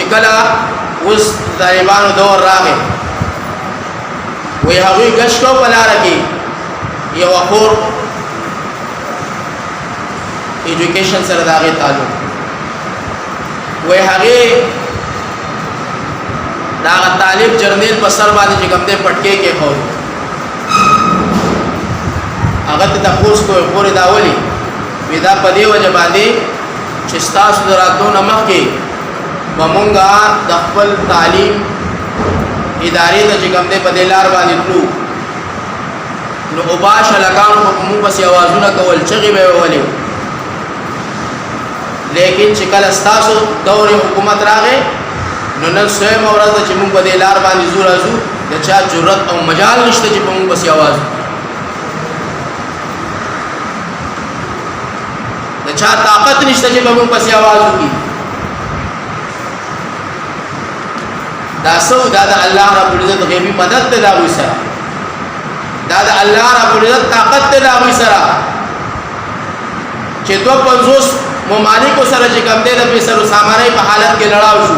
چې کله اوس طالبانو دور راغی وی هغوی ګش کو په لاره کې یو خور ایجوکیشن سره د هغې تعلق وی هغې د هغه طالب جرنیل په سر باندې چې کوم دی پټکې کېښود هغه ته تپوس کوی خورې دا ولې وی دا په دې وجه باندې چې ستاسو د راتلو نه مخکې به مونږ د خپل تعلیم ادارې ته چې کوم دی په دې لار باندې تلو نو اوباش هلکانو به په مونږ پسې اوازونه کول چغې به یې وولې لیکن چې کله ستاسو دور حکومت راغی نو نن سویمه ورځ ده چې مونږ په دې لار باندې ځو راځو د چا جرأت او مجال نشته چې په مونږ پسې اواز د چا طاقت نشته چې په مونږ پسې اواز وکړي دا څه دا د الله رب العزت غیبي مدد دی د هغوی سره دا د الله رب العزت طاقت دی د هغوی سره چې 250 ممالکو سره چې کوم دی د پیسرو سامانۍ په حالت کې لړاو شو